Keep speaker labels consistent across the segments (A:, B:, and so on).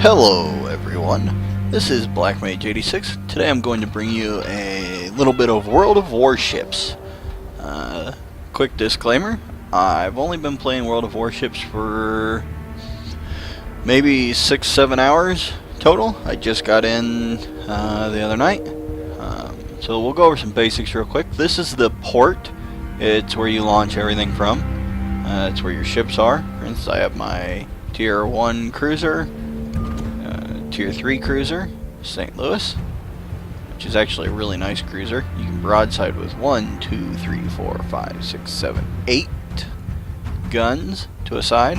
A: Hello everyone, this is Black Mage 86. Today I'm going to bring you a little bit of World of Warships. Quick disclaimer, I've only been playing World of Warships for maybe 6-7 hours total. I just got in the other night. So we'll go over some basics real quick. This is the port. It's where you launch everything from. It's where your ships are. For instance, I have my Tier 1 cruiser, Tier 3 cruiser, St. Louis, which is actually a really nice cruiser. You can broadside with 1, 2, 3, 4, 5, 6, 7, 8 guns to a side,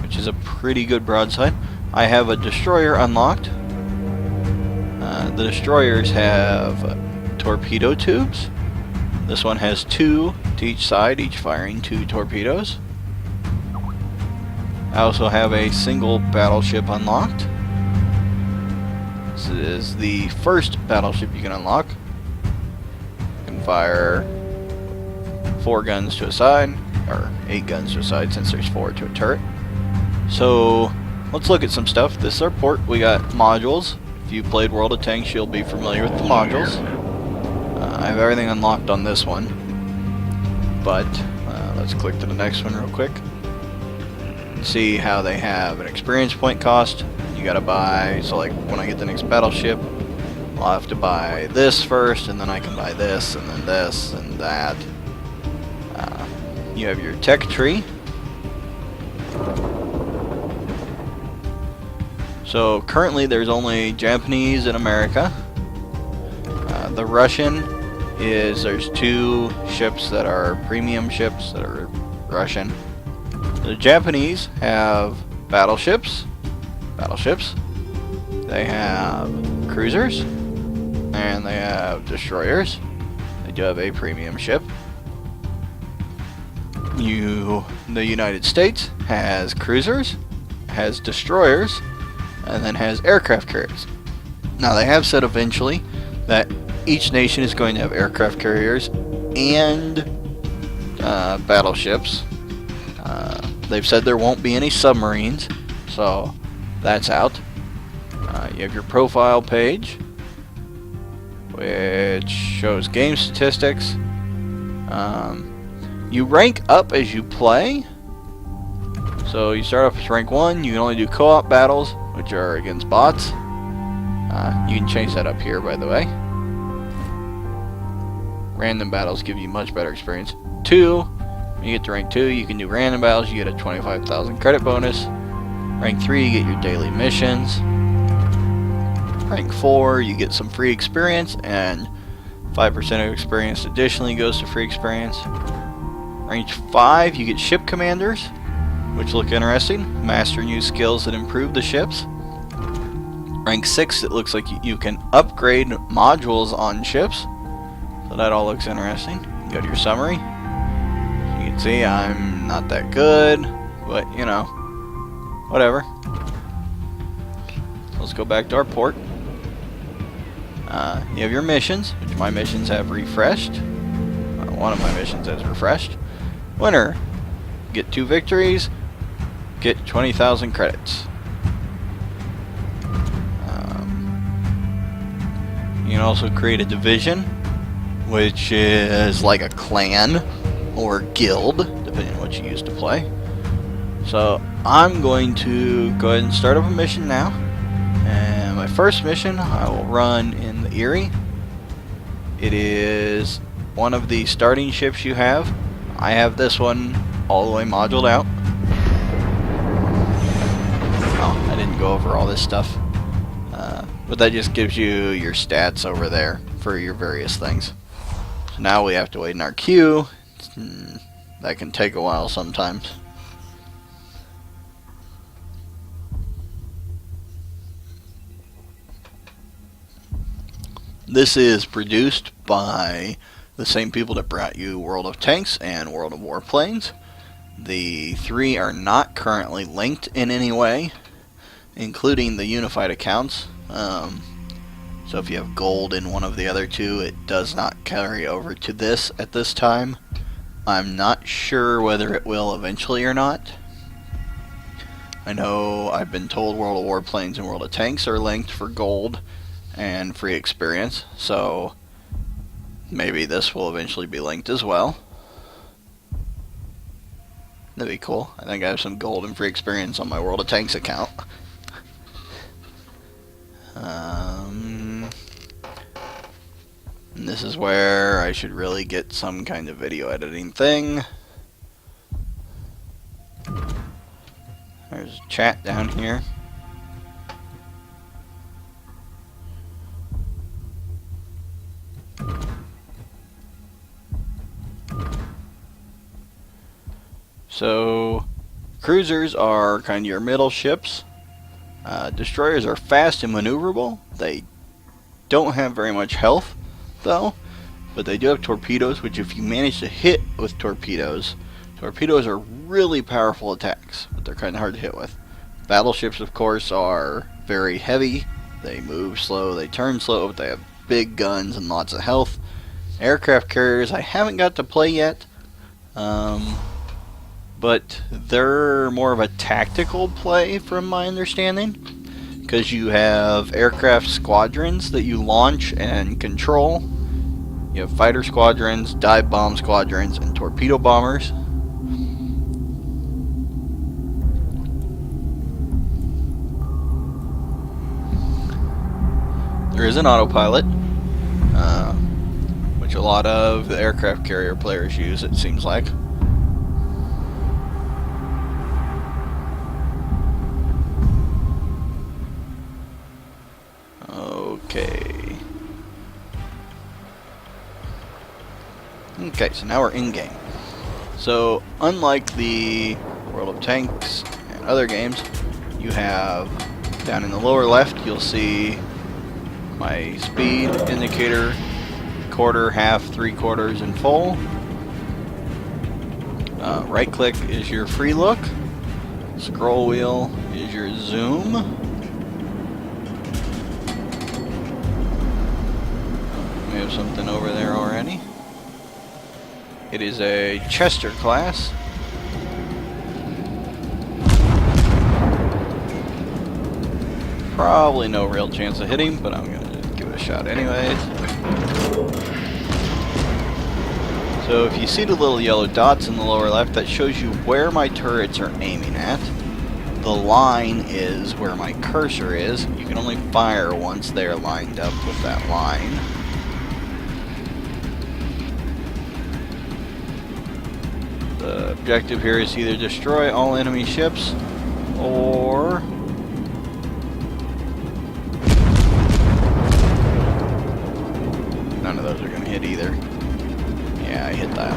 A: which is a pretty good broadside. I have a destroyer unlocked. The destroyers have torpedo tubes. This one has 2 to each side, each firing 2 torpedoes. I also have a single battleship unlocked. This is the first battleship you can unlock. You can fire 4 guns to a side, or 8 guns to a side since there's 4 to a turret. So let's look at some stuff. This is our port. We got modules. If you played World of Tanks, you'll be familiar with the modules. I have everything unlocked on this one, but let's click to the next one real quick. See how they have an experience point cost. You gotta buy, so like when I get the next battleship, I'll have to buy this first, and then I can buy this, and then this, and that. You have your tech tree. So currently there's only Japanese in America. The Russian is, there's 2 ships that are premium ships that are Russian. The Japanese have battleships. They have cruisers, and they have destroyers. They do have a premium ship. The United States has cruisers, has destroyers, and then has aircraft carriers. Now they have said eventually that each nation is going to have aircraft carriers and battleships. They've said there won't be any submarines, so that's out. You have your profile page, which shows game statistics. You rank up as you play. So you start off as rank 1. You can only do co-op battles, which are against bots. You can change that up here, by the way. Random battles give you much better experience. 2. When you get to rank 2, you can do random battles. You get a 25,000 credit bonus. Rank 3, you get your daily missions. Rank 4, you get some free experience, and 5% of experience additionally goes to free experience. Rank 5, you get ship commanders, which look interesting. Master new skills that improve the ships. Rank 6, it looks like you can upgrade modules on ships. So that all looks interesting. You go to your summary. You can see I'm not that good, but you know, whatever. Let's go back to our port. You have your missions, which my missions have refreshed. One of my missions has refreshed. Winner. Get 2 victories. Get 20,000 credits. You can also create a division, which is like a clan or guild, depending on what you use to play. So I'm going to go ahead and start up a mission now. And my first mission I will run in the Erie. It is one of the starting ships you have. I have this one all the way moduled out. Oh, I didn't go over all this stuff. But that just gives you your stats over there for your various things. So now we have to wait in our queue. That can take a while sometimes. This is produced by the same people that brought you World of Tanks and World of Warplanes. The 3 are not currently linked in any way, including the unified accounts. So if you have gold in one of the other 2, it does not carry over to this at this time. I'm not sure whether it will eventually or not. I know I've been told World of Warplanes and World of Tanks are linked for gold and free experience, so maybe this will eventually be linked as well. That'd be cool. I think I have some gold and free experience on my World of Tanks account. And this is where I should really get some kind of video editing thing. There's chat down here. So, cruisers are kind of your middle ships. Destroyers are fast and maneuverable. They don't have very much health, though, but they do have torpedoes, which if you manage to hit with torpedoes are really powerful attacks, but they're kind of hard to hit with. Battleships, of course, are very heavy. They move slow, they turn slow, but they have big guns and lots of health. Aircraft carriers I haven't got to play yet, but they're more of a tactical play from my understanding, because you have aircraft squadrons that you launch and control. You have fighter squadrons, dive bomb squadrons, and torpedo bombers. There is an autopilot, which a lot of the aircraft carrier players use, it seems like. Okay, so now we're in-game. So, unlike the World of Tanks and other games, you have, down in the lower left, you'll see my speed indicator, quarter, half, 3/4, and full. Right click is your free look. Scroll wheel is your zoom. We have something over there already. It is a Chester class. Probably no real chance of hitting, but I'm gonna give it a shot anyways. So if you see the little yellow dots in the lower left, that shows you where my turrets are aiming at. The line is where my cursor is. You can only fire once they're lined up with that line. The objective here is to either destroy all enemy ships, or none of those are going to hit either. Yeah, I hit that.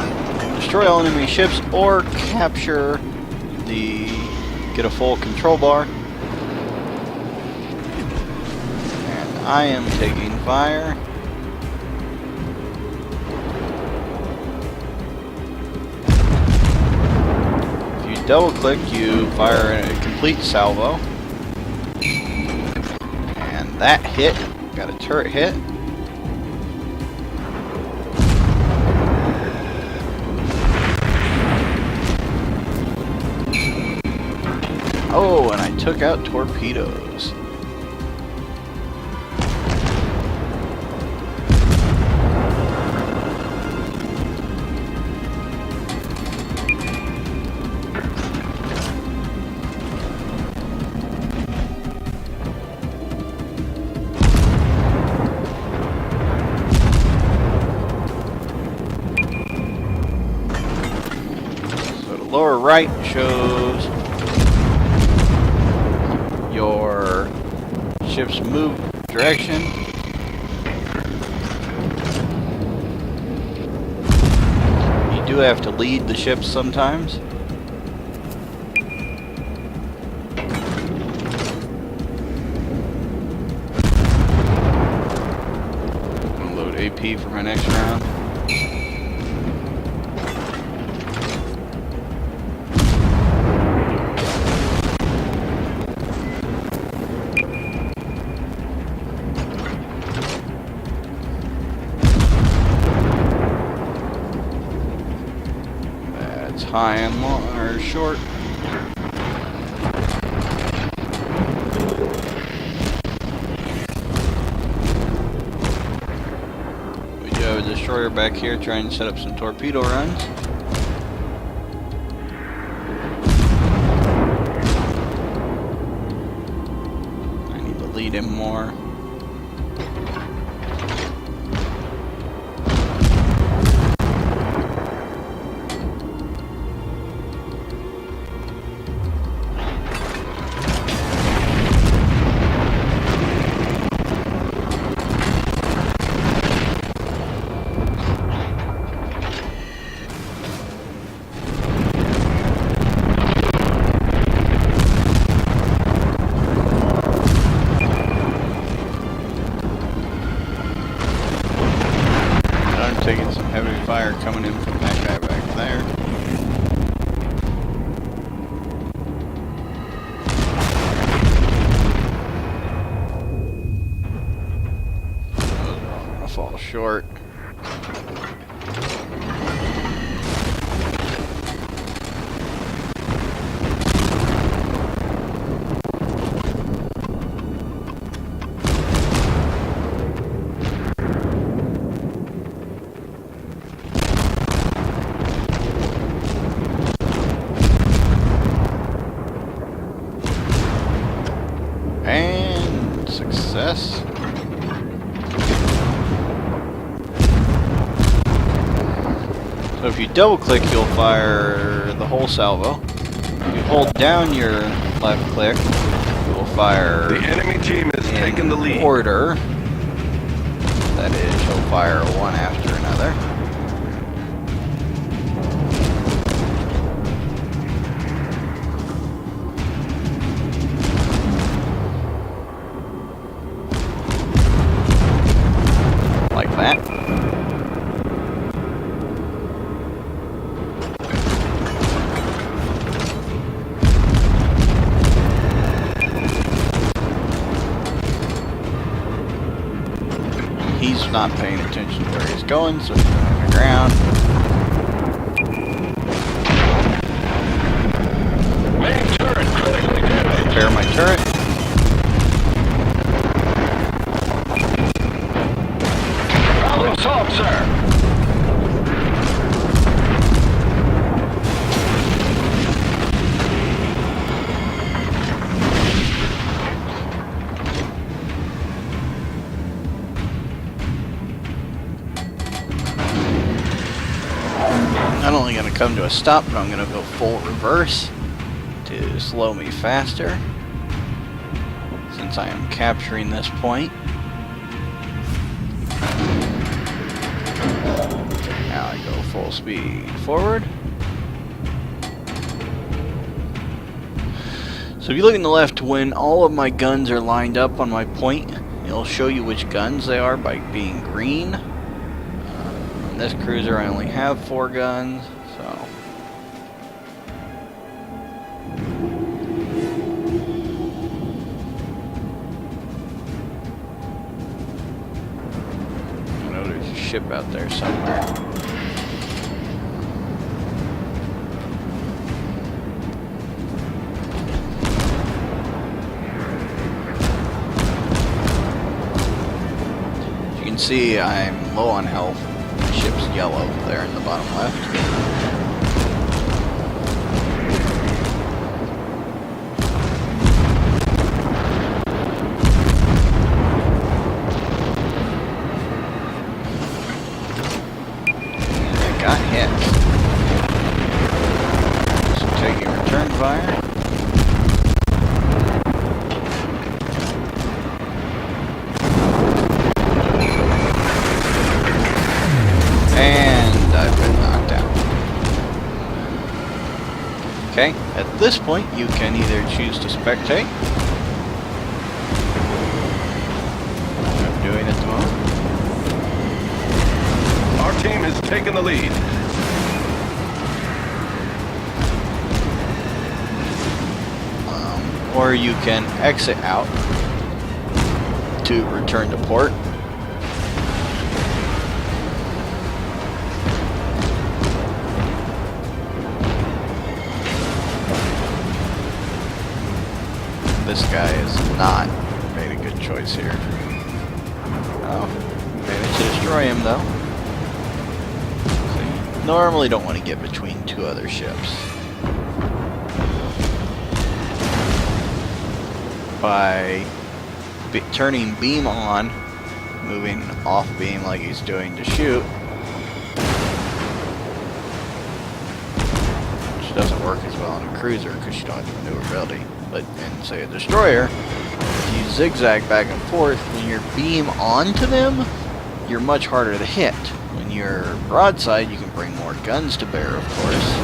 A: Destroy all enemy ships, or capture get a full control bar. And I am taking fire. Double click, you fire a complete salvo, and that hit. Got a turret hit. Oh, and I took out torpedoes. Lower right shows your ship's move direction. You do have to lead the ships sometimes. I'm gonna load AP for my next round. High and long, or short. destroyer back here trying to set up some torpedo runs. I need to lead him more. Taking some heavy fire coming in from that guy back there. Those are all gonna fall short. And success. So if you double click, you'll fire the whole salvo. If you hold down your left click, you will fire
B: the enemy team is taking the lead.
A: Order. That is, you'll fire one after another. Like that. He's not paying attention to where he's going, so he's going on the ground.
B: Main turret critically damaged.
A: Repair my turret.
B: Problem solved, sir.
A: Not only going to come to a stop, but I'm going to go full reverse to slow me faster, since I am capturing this point. Now I go full speed forward. So if you look in the left, when all of my guns are lined up on my point, it'll show you which guns they are by being green. On this cruiser I only have 4 guns, so I know there's a ship out there somewhere. As you can see, I'm low on health. The ship's yellow there in the bottom left. I got hit. So taking return fire. And I've been knocked out. Okay, at this point you can either choose to spectate. I'm doing at the moment.
B: Our team has taken the lead.
A: Or you can exit out to return to port. This guy has not made a good choice here. Oh, managed to destroy him though. normally don't want to get between two other ships. By turning beam on, moving off beam like he's doing to shoot, which doesn't work as well on a cruiser because you don't have the maneuverability. But in, say, a destroyer, if you zigzag back and forth, when you're beam onto them, you're much harder to hit. When you're broadside, you can bring more guns to bear, of course,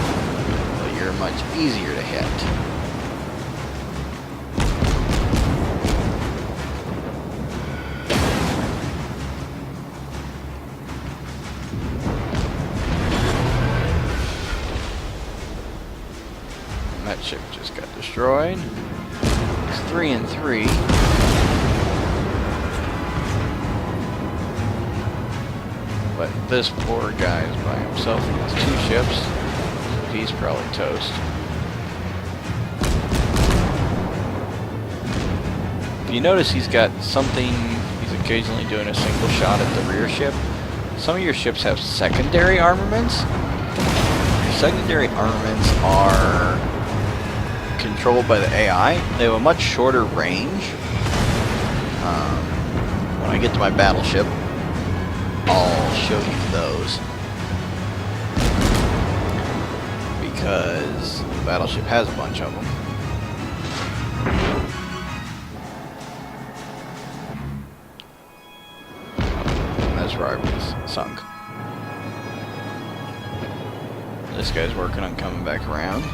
A: but you're much easier to hit. That ship just got destroyed. It's 3 and 3. But this poor guy is by himself against 2 ships. He's probably toast. If you notice, he's got something, he's occasionally doing a single shot at the rear ship. Some of your ships have secondary armaments. Your secondary armaments are controlled by the AI. They have a much shorter range. When I get to my battleship, I'll show you those. Because the battleship has a bunch of them. And this rivalry's sunk. This guy's working on coming back around.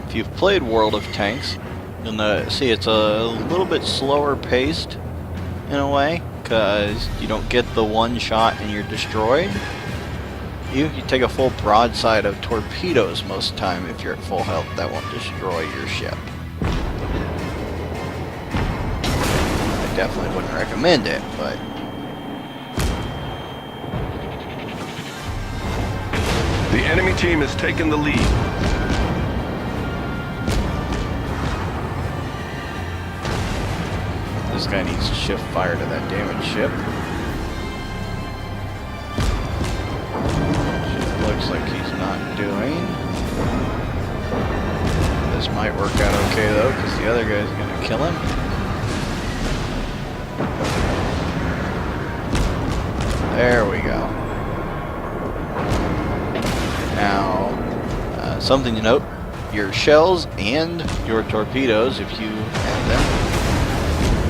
A: If you've played World of Tanks, you'll see it's a little bit slower paced in a way, because you don't get the one shot and you're destroyed. You take a full broadside of torpedoes most of the time. If you're at full health, that won't destroy your ship. I definitely wouldn't recommend it, but
B: The enemy team has taken the lead.
A: this guy needs to shift fire to that damaged ship. Which it looks like he's not doing. This might work out okay though, because the other guy's gonna kill him. There we go. Now, something to note, your shells and your torpedoes, if you have them,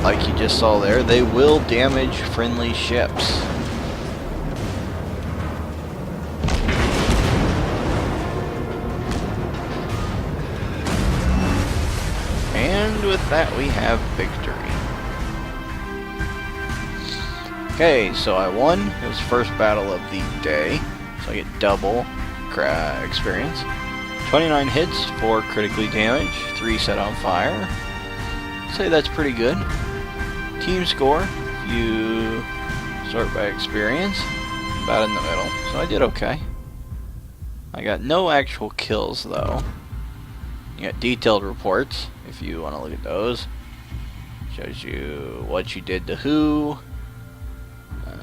A: like you just saw there, they will damage friendly ships. And with that, we have victory. Okay, so I won. It was the first battle of the day, so I get double experience. 29 hits, 4 critically damaged, 3 set on fire. I'd say that's pretty good. Team score, if you sort by experience, about in the middle. So I did okay. I got no actual kills though. You got detailed reports if you want to look at those. Shows you what you did to who.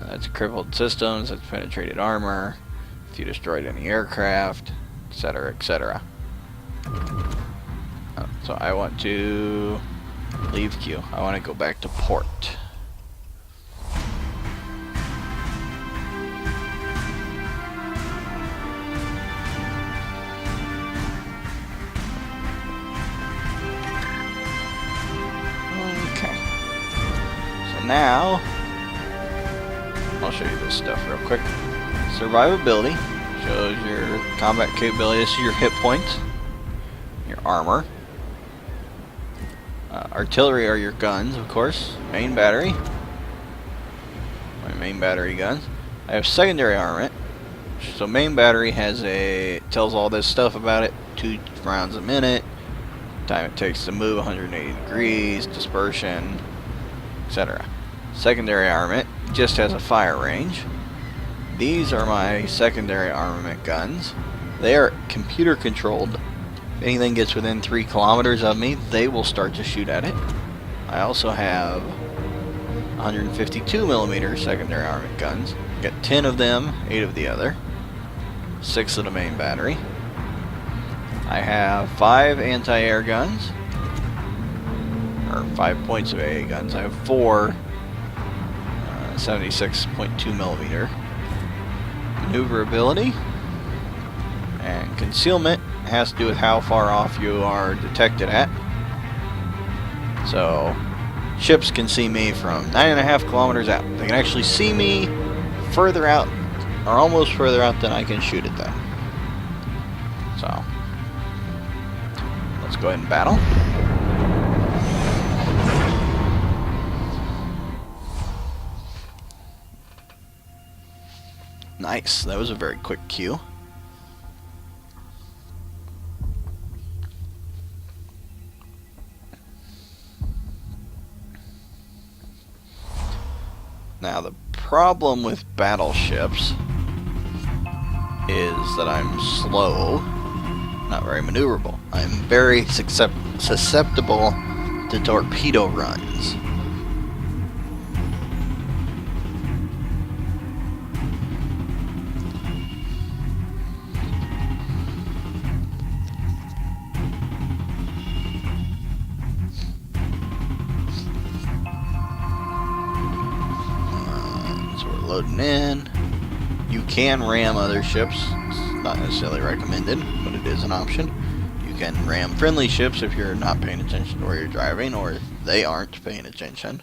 A: That's crippled systems, that's penetrated armor, if you destroyed any aircraft, etc., etc. So I want to leave queue. I want to go back to port. Okay. So now, I'll show you this stuff real quick. Survivability shows your combat capability. This is your hit points, your armor. Artillery are your guns, of course. Main battery. My main battery guns. I have secondary armament. So main battery has tells all this stuff about it. 2 rounds a minute. Time it takes to move 180 degrees, dispersion, etc. Secondary armament just has a fire range. These are my secondary armament guns. They are computer controlled. If anything gets within 3 kilometers of me, they will start to shoot at it. I also have 152 millimeter secondary armament guns. Got 10 of them, 8 of the other. 6 of the main battery. I have 5 anti-air guns, or 5 points of AA guns. I have 4 76.2 millimeter. Maneuverability and concealment has to do with how far off you are detected at. So ships can see me from 9.5 kilometers out. They can actually see me further out, or almost further out than I can shoot at them. So let's go ahead and battle. Nice, that was a very quick queue. Now the problem with battleships is that I'm slow, not very maneuverable. I'm very susceptible to torpedo runs. Loading in. You can ram other ships. It's not necessarily recommended, but it is an option. You can ram friendly ships if you're not paying attention to where you're driving, or they aren't paying attention.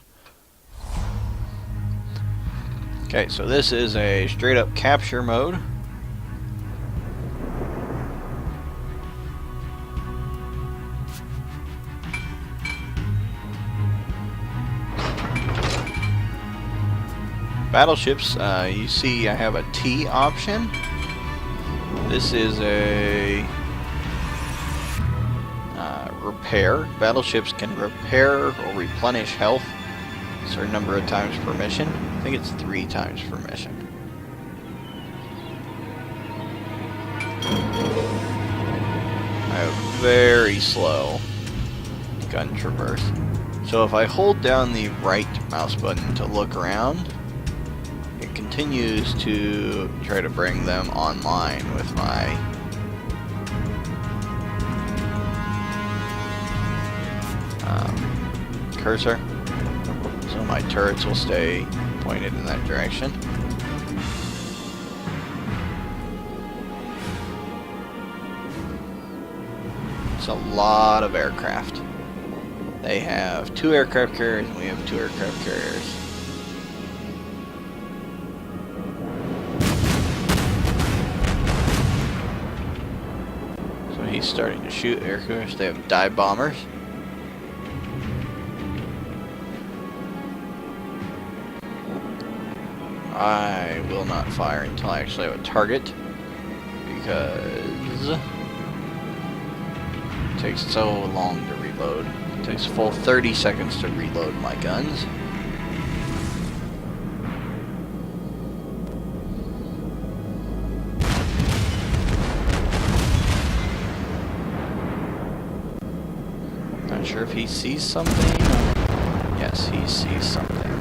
A: Okay, so this is a straight up capture mode. Battleships, you see I have a T option. This is a repair. Battleships can repair or replenish health a certain number of times per mission. I think it's 3 times per mission. I have very slow gun traverse. So if I hold down the right mouse button to look around, it continues to try to bring them online with my cursor, so my turrets will stay pointed in that direction. It's a lot of aircraft. They have 2 aircraft carriers and we have 2 aircraft carriers. He's starting to shoot aircraft. They have dive bombers. I will not fire until I actually have a target, because it takes so long to reload. It takes a full 30 seconds to reload my guns. Not sure if he sees something. Yes, he sees something.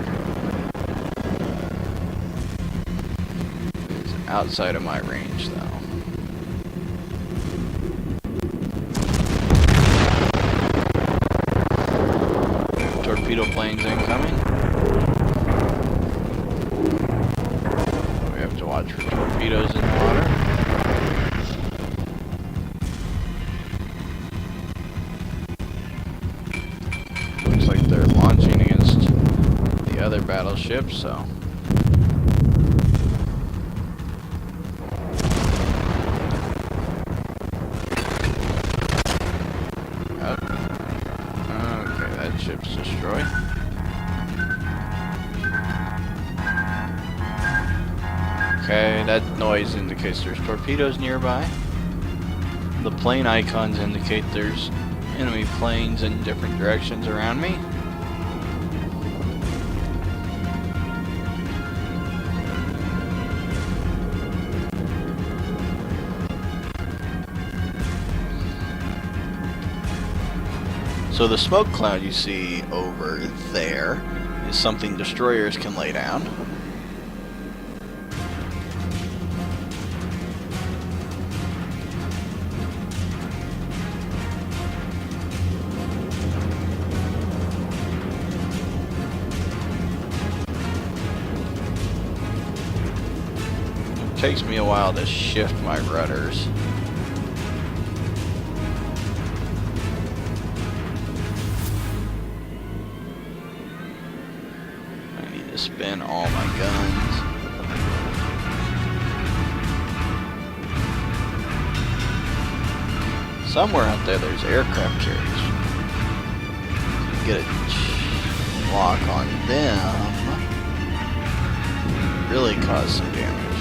A: It's outside of my range, though. Torpedo planes incoming. We have to watch for torpedoes in the water. Looks like they're launching against the other battleship, so. Okay, that ship's destroyed. Okay, that noise indicates there's torpedoes nearby. The plane icons indicate there's enemy planes in different directions around me. So the smoke cloud you see over there is something destroyers can lay down. It takes me a while to shift my rudders. Spin all my guns. Somewhere out there there's aircraft carriers. Get a lock on them. Really cause some damage.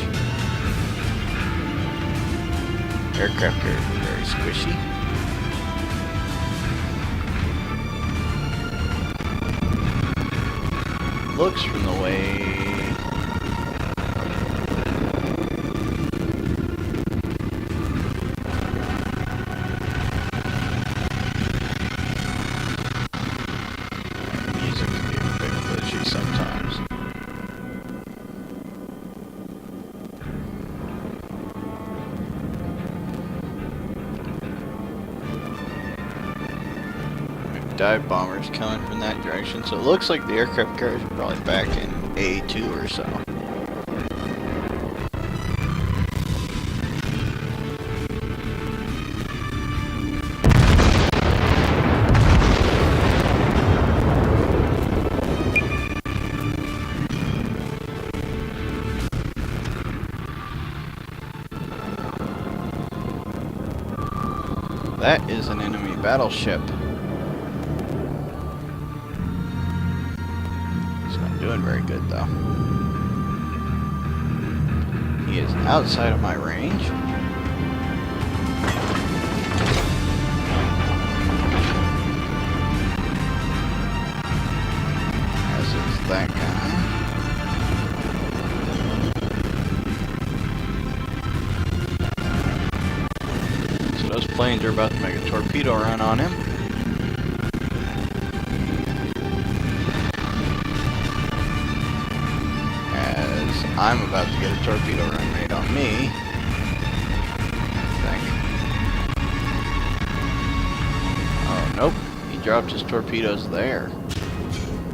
A: Aircraft carriers are very squishy. Looks from the way music can be a bit glitchy sometimes. Dive bombers coming from that direction, so it looks like the aircraft carriers are probably back in A2 or so. That is an enemy battleship. Doing very good though. He is outside of my range. As is that guy. So those planes are about to make a torpedo run on him. I'm about to get a torpedo run made on me, I think. Oh, nope. He dropped his torpedoes there.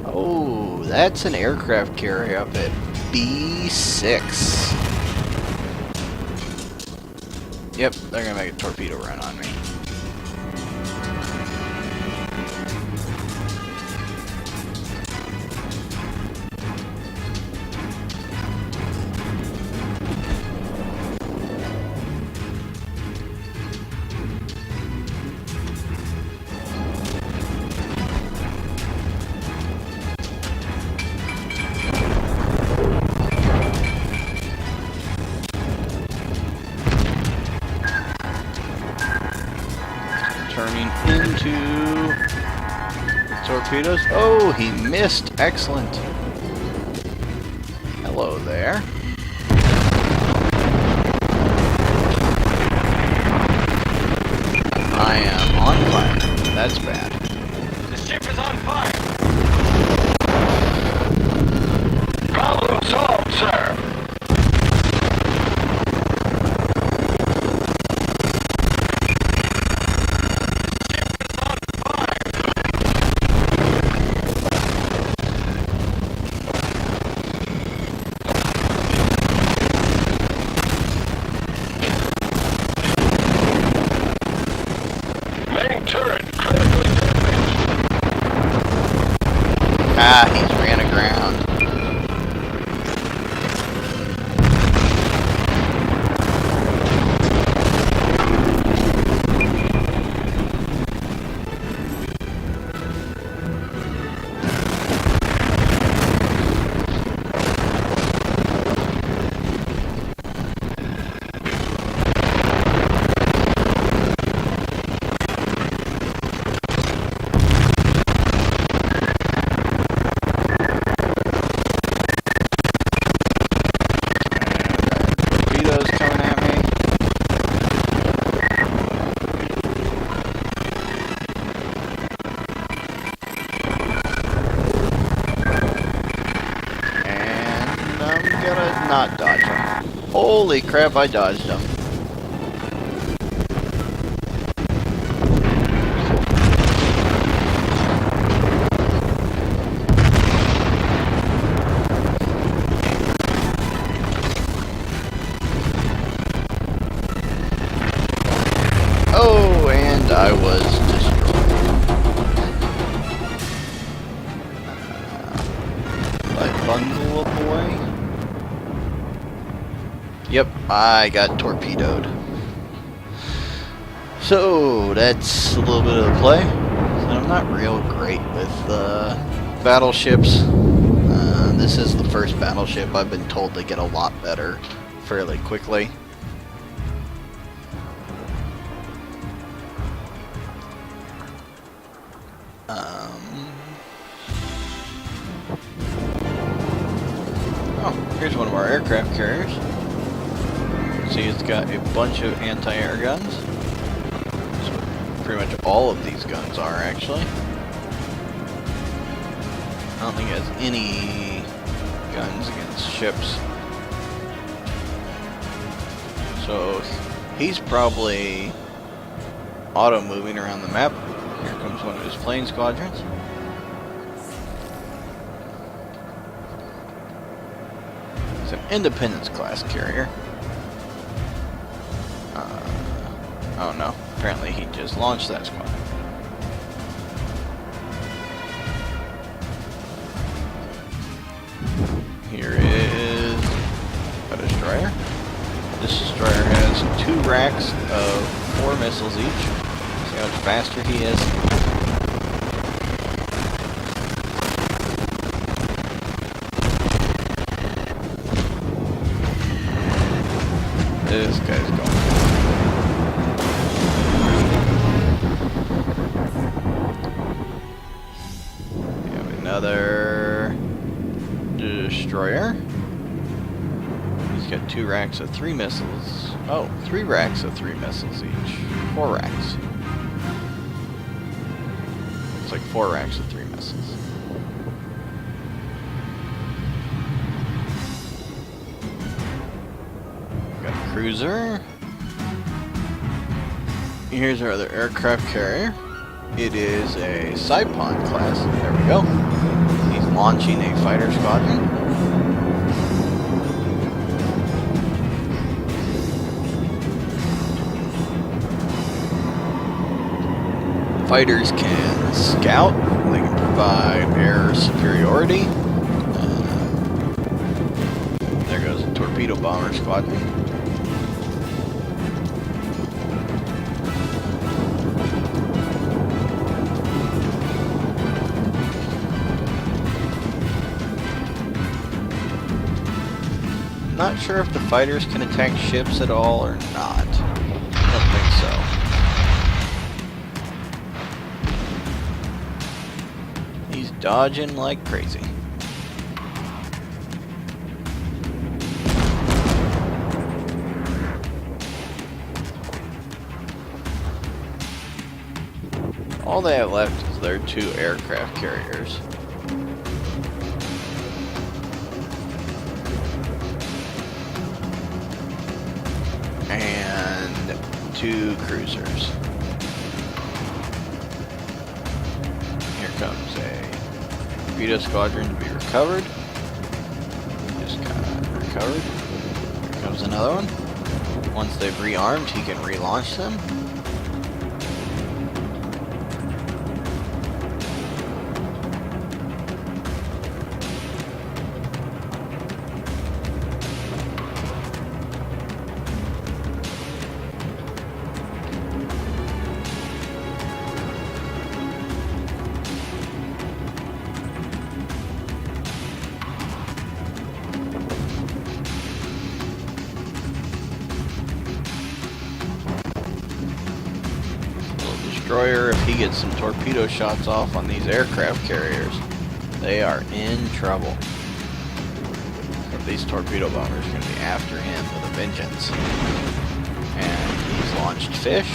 A: Oh, that's an aircraft carrier up at B6. Yep, they're gonna make a torpedo run on me. Turning into torpedoes. Oh, he missed. Excellent. Hello there. I am on fire. That's bad.
B: The ship is on fire. Problem solved, sir. Turret critically damaged.
A: Ah, he's ran aground. not dodge him. Holy crap, I dodged him. Oh, and I was destroyed. I bundle away. Yep, I got torpedoed. So, that's a little bit of the play. And I'm not real great with battleships. This is the first battleship. I've been told to get a lot better fairly quickly. Oh, here's one of our aircraft carriers. See, it's got a bunch of anti-air guns. So pretty much all of these guns are, actually. I don't think it has any guns against ships. So he's probably auto-moving around the map. Here comes one of his plane squadrons. It's an Independence class carrier. Oh no, apparently he just launched that squadron. Here is a destroyer. This destroyer has 2 racks of 4 missiles each. See how much faster he is? This guy's going. We have another destroyer. He's got 2 racks of 3 missiles. Oh, 3 racks of 3 missiles each. 4 racks. It's like 4 racks of 3 missiles. Got a cruiser. Here's our other aircraft carrier. It is a Saipan class. There we go. He's launching a fighter squadron. Fighters can scout. They can provide air superiority. There goes a torpedo bomber squadron. Not sure if the fighters can attack ships at all or not. I don't think so. He's dodging like crazy. All they have left is their 2 aircraft carriers. And 2 cruisers. Here comes a torpedo squadron to be recovered. Just kind of recovered. Here comes another one. Once they've rearmed, he can relaunch them. Destroyer, if he gets some torpedo shots off on these aircraft carriers, they are in trouble. So these torpedo bombers are going to be after him with a vengeance. And he's launched fish.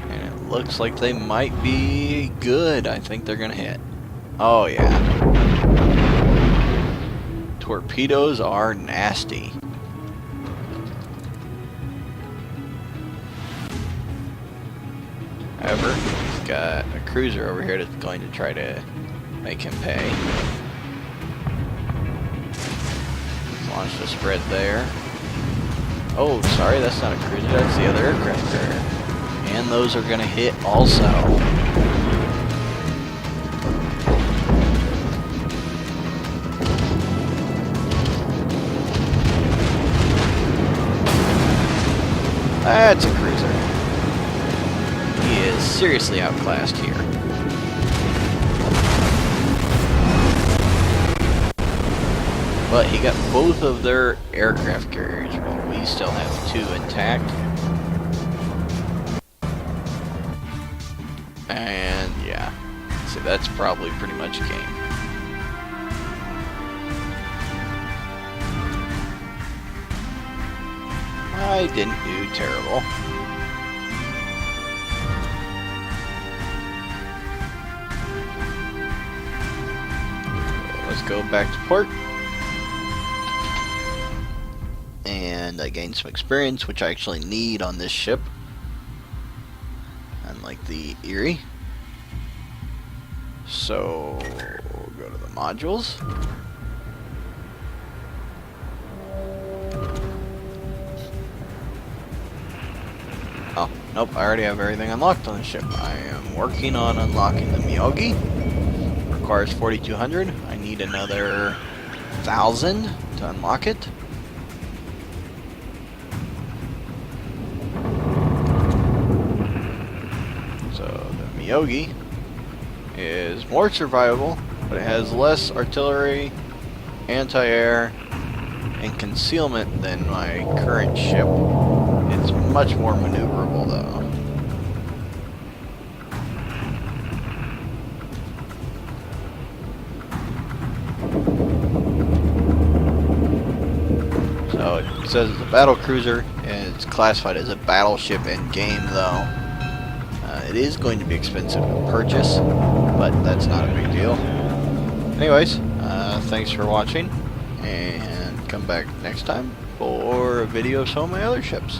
A: And it looks like they might be good. I think they're going to hit. Oh yeah. Torpedoes are nasty. However, he's got a cruiser over here that's going to try to make him pay. Launch the spread there. Oh, sorry, that's not a cruiser, that's the other aircraft carrier. And those are going to hit also. That's a cruiser. He is seriously outclassed here. But he got both of their aircraft carriers, while we still have 2 intact. And yeah, so that's probably pretty much game. I didn't do terrible. Let's go back to port. And I gained some experience, which I actually need on this ship. Unlike the Erie. So, we'll go to the modules. Oh, nope, I already have everything unlocked on the ship. I am working on unlocking the Miyogi. Requires 4,200. I need another 1,000 to unlock it. So, the Miyogi is more survivable, but it has less artillery, anti-air, and concealment than my current ship. It's much more maneuverable though. So it says it's a battle cruiser, and it's classified as a battleship in game though. It is going to be expensive to purchase, but that's not a big deal. Anyways, thanks for watching, and come back next time for a video of some of my other ships.